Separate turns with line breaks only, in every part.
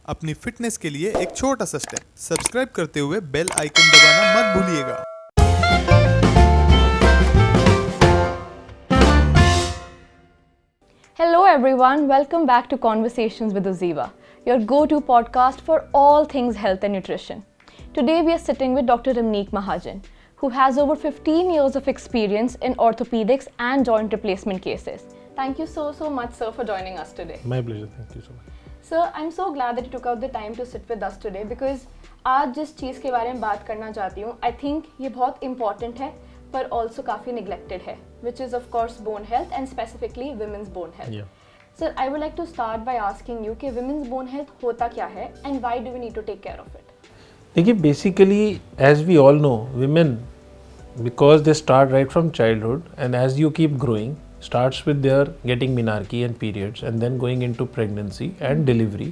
अपनी फिटनेस के लिए एक छोटा सा स्टेप, सब्सक्राइब करते हुए बेल आइकन दबाना मत भूलिएगा।
Hello everyone, welcome back to Conversations with OZiva, your go-to podcast for all things health and nutrition. Today we are sitting with Dr. Ramneek Mahajan, who has over 15 years of experience in orthopedics and joint replacement cases. Thank you so much, sir, for joining us today.
My pleasure, thank you so much.
Sir, I'm so glad that you took out the time to sit with us today because आज जिस चीज़ के बारे में बात करना चाहती हूँ, I think ये बहुत important है, पर also काफ़ी neglected है, which is of course bone health and specifically women's bone health.
Yeah.
Sir, I would like to start by asking you कि women's bone health होता क्या है and why do we need to take care of it?
देखिए basically as we all know, women because they start right from childhood and as you keep growing, starts with their getting menarche and periods and then going into pregnancy and delivery.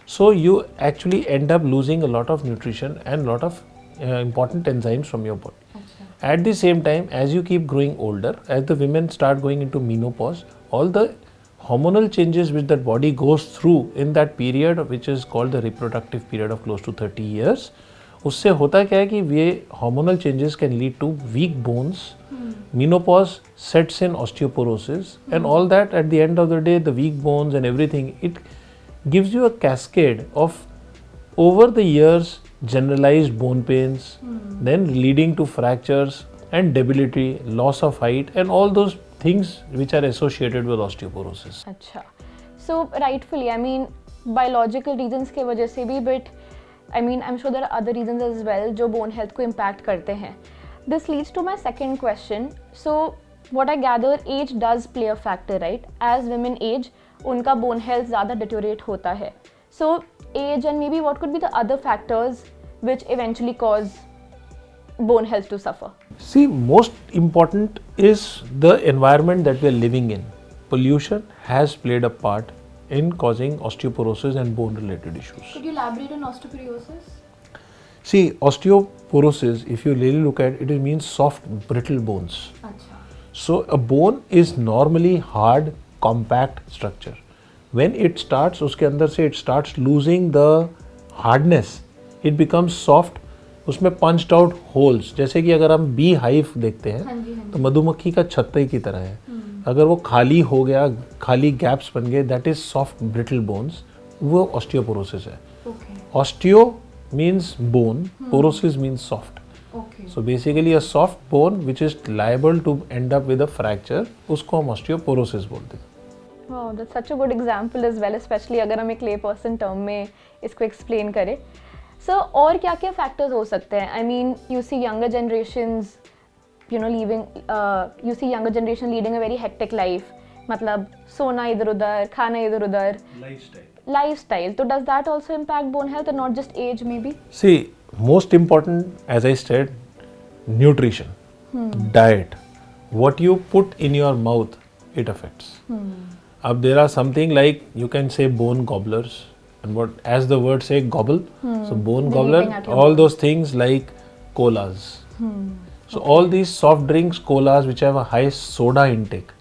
So you actually end up losing a lot of nutrition and lot of important enzymes from your body.
Okay.
At the same time, as you keep growing older, as the women start going into menopause, all the hormonal changes which that body goes through in that period, which is called the reproductive period of close to 30 years, उससे होता क्या है कि ये hormonal changes can lead to weak bones, menopause sets in osteoporosis, and all that at the end of the day, the weak bones and everything, it gives you a cascade of over the years generalized bone pains, then leading to fractures and debility, loss of height, and all those things which are associated with osteoporosis.
अच्छा, so rightfully, I mean biological reasons के वजह से भी, but I mean I'm sure there are other reasons as well जो bone health को impact करते हैं. This leads to my second question. So what I gather, age does play a factor, right? As women age, उनका bone health ज़्यादा deteriorate होता है. So age and maybe what could be the other factors which eventually cause bone health to suffer?
See, most important is the environment that we are living in. Pollution has played a part in causing osteoporosis and bone related issues.
Could you elaborate on osteoporosis?
See, osteoporosis, if you really look at it, it means soft, brittle bones.
अच्छा.
So, a bone is normally hard, compact structure. When it starts, उसके अंदर से it starts losing the hardness, it becomes soft. उसमें punched out holes. जैसे कि अगर हम bee hive देखते हैं, तो मधुमक्खी का छत्ते की तरह है. अगर वो खाली हो गया, खाली gaps बन गए, that is soft, brittle bones. वो osteoporosis है.
Okay.
Osteo means bone, porosis means soft.
Okay.
So basically a soft bone which is liable to end up with a fracture, उसको हम osteoporosis बोलते हैं.
Wow, that's such a good example as well, especially अगर हम एक layperson term में इसको explain करें. So और क्या क्या factors हो सकते हैं? I mean, you see younger generations, you see younger generation leading a very hectic life. मतलब सोना इधर उधर, खाना इधर उधर. Lifestyle. So does that also impact bone health and not just age maybe?
See, most important, as I said, nutrition, diet. What you put in your mouth, it affects. There are something like, you can say bone gobblers, and what, as the word say, gobble. So bone gobbler, all those things like colas. So all these soft drinks, colas, which have a high soda intake,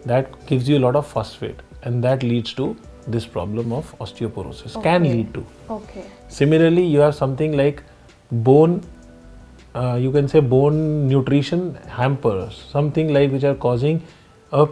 that gives you a lot of phosphate, and that leads to this problem of osteoporosis. Can lead to.
Okay.
Similarly, you have something like bone, you can say bone nutrition hampers, something like which are causing a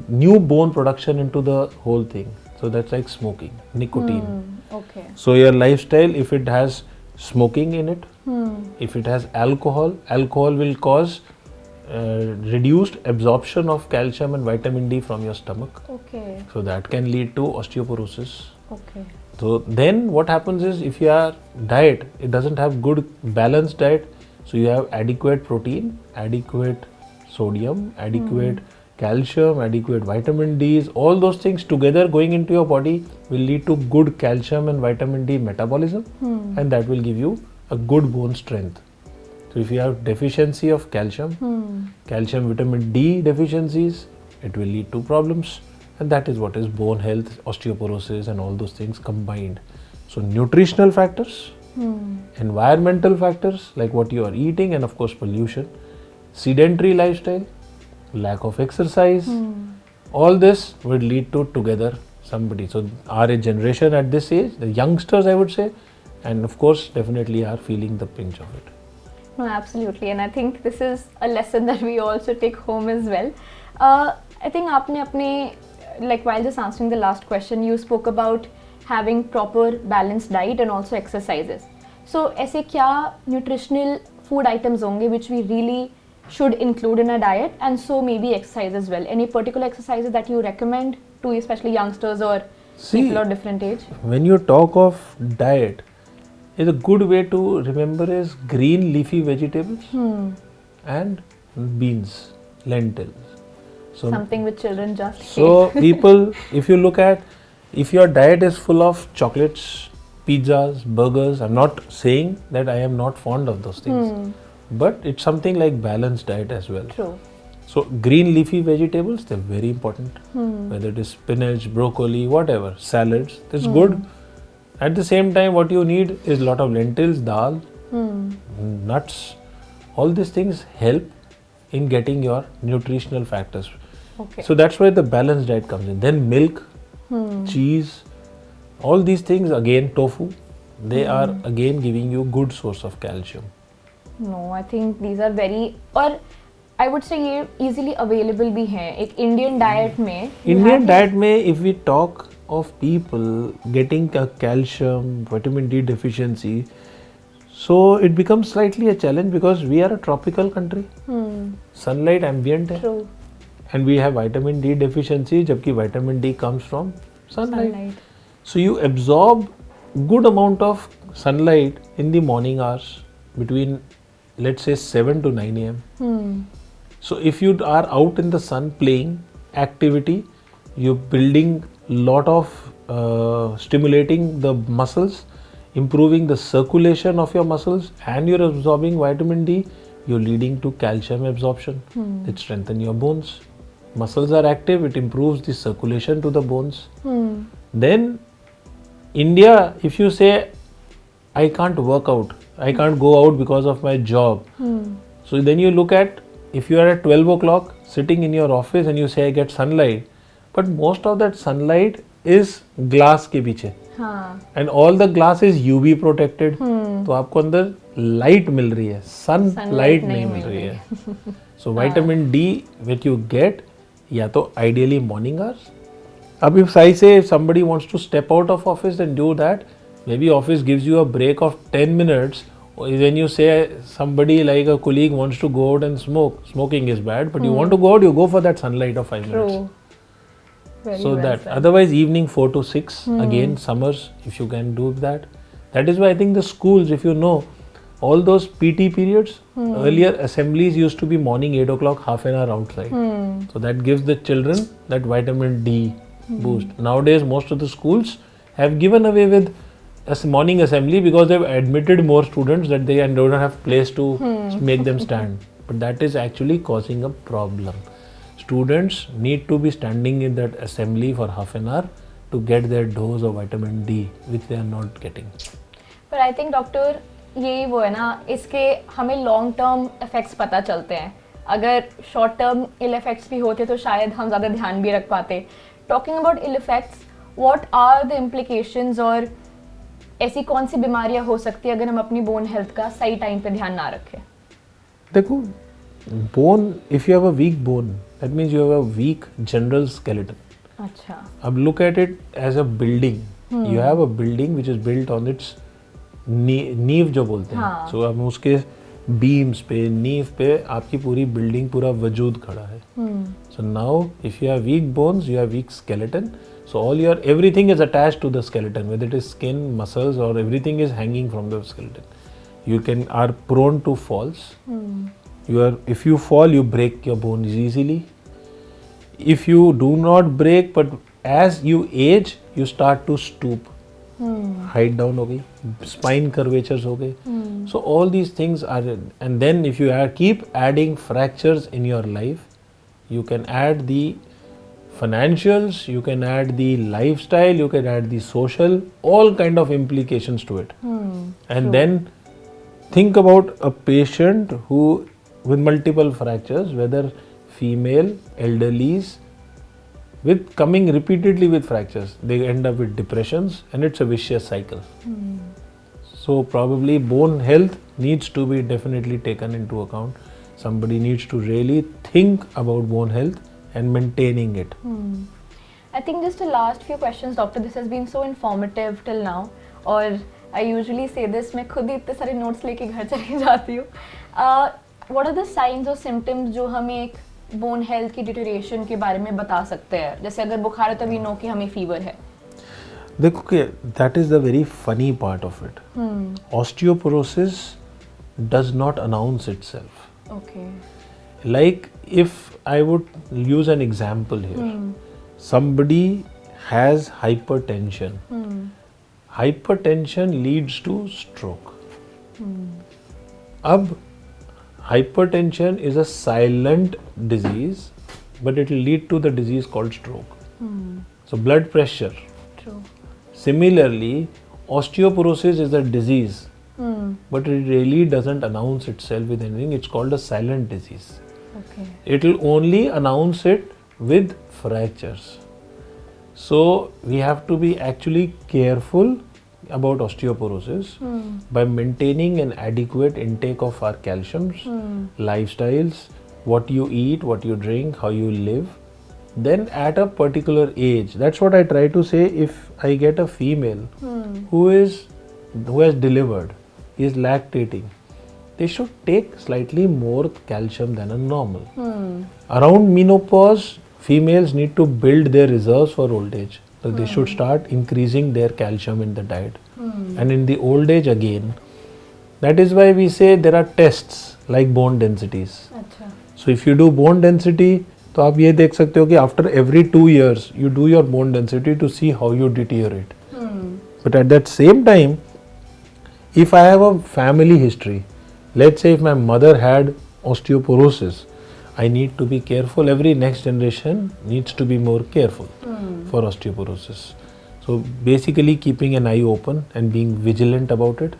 new bone production into the whole thing. So that's like smoking, nicotine.
Okay.
So your lifestyle, if it has smoking in it, if it has alcohol will cause reduced absorption of calcium and vitamin D from your stomach.
Okay.
So that can lead to osteoporosis.
Okay.
So then what happens is, if your diet, it doesn't have good balanced diet, so you have adequate protein, adequate sodium, adequate calcium, adequate vitamin Ds, all those things together going into your body will lead to good calcium and vitamin D metabolism, and that will give you a good bone strength. So if you have deficiency of calcium, calcium vitamin D deficiencies, it will lead to problems, and that is what is bone health, osteoporosis and all those things combined. So nutritional factors, environmental factors like what you are eating, and of course pollution, sedentary lifestyle, lack of exercise, all this would lead to together somebody. So our generation at this age, the youngsters I would say, and of course definitely are feeling the pinch of it.
No, absolutely, and I think this is a lesson that we also take home as well. I think आपने अपने, like while just answering the last question, you spoke about having proper balanced diet and also exercises. So ऐसे क्या nutritional food items होंगे which we really should include in a diet, and so maybe exercise as well? Any particular exercises that you recommend to especially youngsters or people of different age?
When you talk of diet, is a good way to remember is green leafy vegetables and beans, lentils. So
Something which children just
so people, if you look at, if your diet is full of chocolates, pizzas, burgers, I'm not saying that I am not fond of those things, but it's something like balanced diet as well.
True.
So green leafy vegetables, they're very important, whether it is spinach, broccoli, whatever, salads, that's good. At the same time, what you need is a lot of lentils, dal, nuts. All these things help in getting your nutritional factors.
Okay.
So that's where the balanced diet comes in. Then milk, cheese, all these things, again tofu, they are again giving you good source of calcium.
No, I think these are very, और I would say ये easily available भी हैं एक Indian diet में.
Indian diet में, if we talk of people getting a calcium, vitamin D deficiency, so it becomes slightly a challenge because we are a tropical country. Sunlight ambient है.
True.
And we have vitamin D deficiency, जबकि vitamin D comes from sunlight. So you absorb good amount of sunlight in the morning hours between, let's say, 7 to 9 a.m. So if you are out in the sun playing activity, you're building lot of stimulating the muscles, improving the circulation of your muscles, and you're absorbing vitamin D, you're leading to calcium absorption. It strengthens your bones. Muscles are active, it improves the circulation to the bones. Then India, if you say, I can't work out, I can't go out because of my job. So then you look at, if you are at 12 o'clock sitting in your office and you say I get sunlight, but most of that sunlight is glass के पीछे. And all the glass is UV protected. तो आपको अंदर light मिल रही है, sunlight नहीं मिल रही है. So vitamin D which you get, या तो ideally morning hours. अब if I say if somebody wants to step out of office and do that, maybe office gives you a break of 10 minutes. When you say somebody like a colleague wants to go out and smoke, smoking is bad, but you want to go out, you go for that sunlight of 5 minutes.
True. Very
So
well
that
said.
otherwise evening 4 to 6, again summers, if you can do that. That is why I think the schools, if you know, all those PT periods, earlier assemblies used to be morning 8 o'clock, half an hour outside. So that gives the children that vitamin D boost. Nowadays most of the schools have given away with a morning assembly because they've admitted more students that they don't have place to make them stand. But that is actually causing a problem. Students need to be standing in that assembly for half an hour to get their dose of vitamin D, which they are not getting.
But I think doctor, ये वो है ना, इसके हमें long term effects पता चलते हैं. अगर शॉर्ट टर्म इल इफेक्ट्स भी होते तो शायद हम ज़्यादा ध्यान भी रख पाते. Talking about ill effects, what are the implications, और ऐसी कौन सी बीमारियां हो सकती है अगर हम अपनी बोन हेल्थ का सही टाइम पे ध्यान ना रखें?
देखो, bone, if you have a weak bone, that means you have a weak general skeleton.
अच्छा.
अब look at it as a building. You have a building which is built on its नींव जो बोलते हैं. So अब उसके beams पे, नींव पे आपकी पूरी building, पूरा वजूद खड़ा है. So now if you have weak bones, you have weak skeleton. So everything is attached to the skeleton, whether it is skin, muscles, or everything is hanging from the skeleton. You are prone to falls. If you fall, you break your bones easily. If you do not break, but as you age, you start to stoop. Height down हो गई, spine curvatures हो गए. So all these things are, and then if you keep adding fractures in your life, you can add the financials, you can add the lifestyle, you can add the social, all kind of implications to it. And then think about a patient who with multiple fractures, whether female, elderlies, with coming repeatedly with fractures, they end up with depressions, and it's a vicious cycle. So probably bone health needs to be definitely taken into account. Somebody needs to really think about bone health and maintaining it.
I think just the last few questions, doctor. This has been so informative till now. और I usually say this, मैं खुद ही इतने सारे notes लेके घर चली जाती हूँ. What are the signs or symptoms जो हमें एक bone health की deterioration के बारे में बता सकते हैं? जैसे अगर बुखार है तो we know कि हमें fever है.
देखो कि that is the very funny part of it. Osteoporosis does not announce itself.
Okay.
Like if I would use an example here, somebody has hypertension. Hypertension leads to stroke. Ab hypertension is a silent disease, but it will lead to the disease called stroke. So blood pressure.
True.
Similarly, osteoporosis is a disease, but it really doesn't announce itself with anything. It's called a silent disease.
Okay.
It will only announce it with fractures. So we have to be actually careful about osteoporosis by maintaining an adequate intake of our calciums, lifestyles, what you eat, what you drink, how you live. Then at a particular age, that's what I try to say. If I get a female who has delivered, is lactating, they should take slightly more calcium than a normal. Around menopause, females need to build their reserves for old age. So they should start increasing their calcium in the diet. And in the old age again, that is why we say there are tests like bone densities.
अच्छा.
So if you do bone density, तो आप ये देख सकते हो कि after every 2 years you do your bone density to see how you deteriorate. But at that same time, if I have a family history, let's say if my mother had osteoporosis, I need to be careful. Every next generation needs to be more careful for osteoporosis. So basically keeping an eye open and being vigilant about it,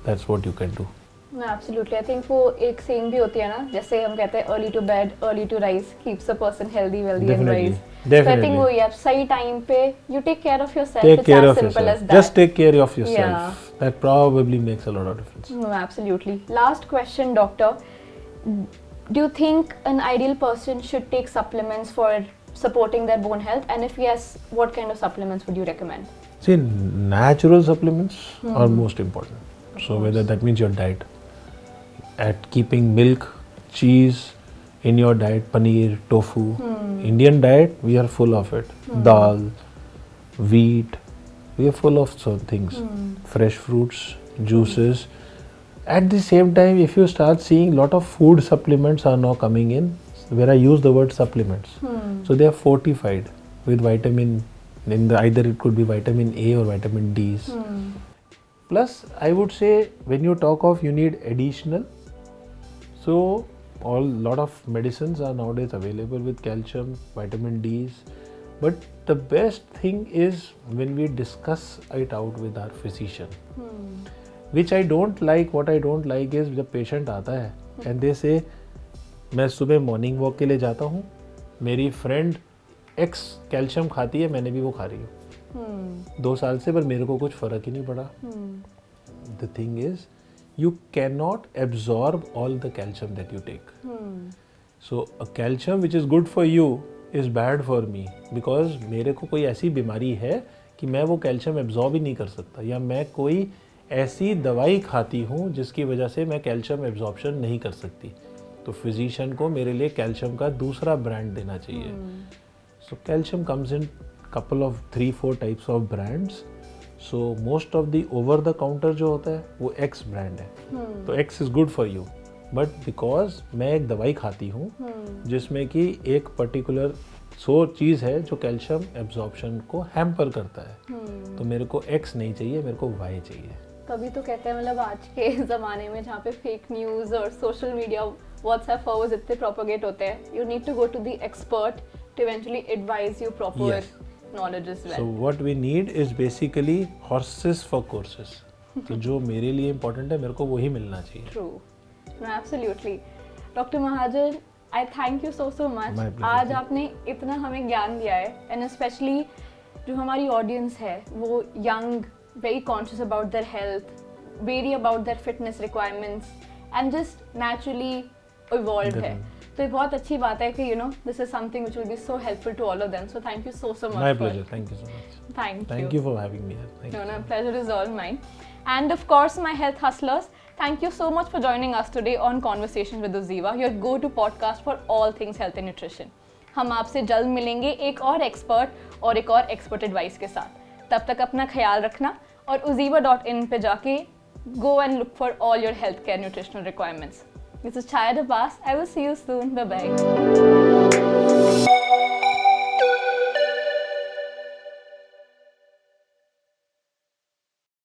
that's what you can do.
No, absolutely. I think वो एक saying भी होती है ना, जैसे हम कहते हैं early to bed, early to rise keeps a person healthy, wealthy and wise.
Definitely.
So I think वही आप सही time पे you take care of yourself.
Take
It's
care
as
of
simple
yourself.
as that.
Just take care of yourself.
Yeah.
That probably makes a lot of difference.
No, absolutely. Last question, doctor. Do you think an ideal person should take supplements for supporting their bone health? And if yes, what kind of supplements would you recommend?
See, natural supplements are most important. So whether that means your diet, at keeping milk, cheese in your diet, paneer, tofu. Indian diet, we are full of it. Dal, wheat, we are full of some things. Fresh fruits, juices. At the same time, if you start seeing lot of food supplements are now coming in, where I use the word supplements. So they are fortified with vitamin, either it could be vitamin A or vitamin D's. Plus, I would say when you talk of you need additional, so lot of medicines are nowadays available with calcium, vitamin D's. But the best thing is when we discuss it out with our physician. Which I don't like. What I don't like is जब patient आता है and they say मैं सुबह morning walk के लिए जाता हूँ, मेरी फ्रेंड एक्स कैल्शियम खाती है, मैंने भी वो खा रही हूँ 2 साल से, पर मेरे को कुछ फर्क ही नहीं पड़ा. The thing is you cannot absorb all the calcium that you take. So a calcium which is good for you is bad for me because मेरे को कोई ऐसी बीमारी है कि मैं वो कैल्शियम एब्जॉर्ब ही नहीं कर सकता, या मैं कोई ऐसी दवाई खाती हूँ जिसकी वजह से मैं कैल्शियम एब्जॉर्प्शन नहीं कर सकती. तो फिजिशियन को मेरे लिए कैल्शियम का दूसरा ब्रांड देना चाहिए. So calcium comes in couple of 3-4 types of brands. So most of the over the counter जो होता है वो X brand है. तो X is good for you. But because मैं एक दवाई खाती हूँ जिसमें कि एक पर्टिकुलर चीज़ है जो कैल्शियम एब्जॉर्प्शन को हैम्पर करता है, तो मेरे को X नहीं चाहिए, मेरे को Y चाहिए.
तभी तो कहते हैं मतलब आज के ज़माने में जहाँ पे फेक न्यूज़ और सोशल मीडिया व्हाट्सएप फॉरवर्ड्स इतने प्रोपोगेट होते हैं, you need to go to the expert to eventually advise you proper knowledge as well.
So what we need is basically horses for courses. तो जो मेरे लिए important है मेरे को वही मिलना चाहिए.
True. No, absolutely. Dr. Mahajan, I thank you so much.
My pleasure.
आज आपने इतना हमें ज्ञान दिया है, एंड स्पेशली जो हमारी ऑडियंस है वो young, very conscious about their health, very about their fitness requirements and just naturally evolve है. तो ये बहुत अच्छी बात है कि you know this is something which will be so helpful to all of them. So thank you so much.
My pleasure. Thank you so much.
Thank
you for having me here. Thank you.
No, pleasure is all mine. And of course, my health hustlers, thank you so much for joining us today on Conversation with OZiva, your go-to podcast for all things health and nutrition. हम आपसे जल्द मिलेंगे एक और expert और एक और expert advice के साथ. तब तक अपना ख्याल रखना और oziva.in पे जाके go and look for all your healthcare nutritional requirements. This is Chaya Dabas. I will see you soon. Bye-bye.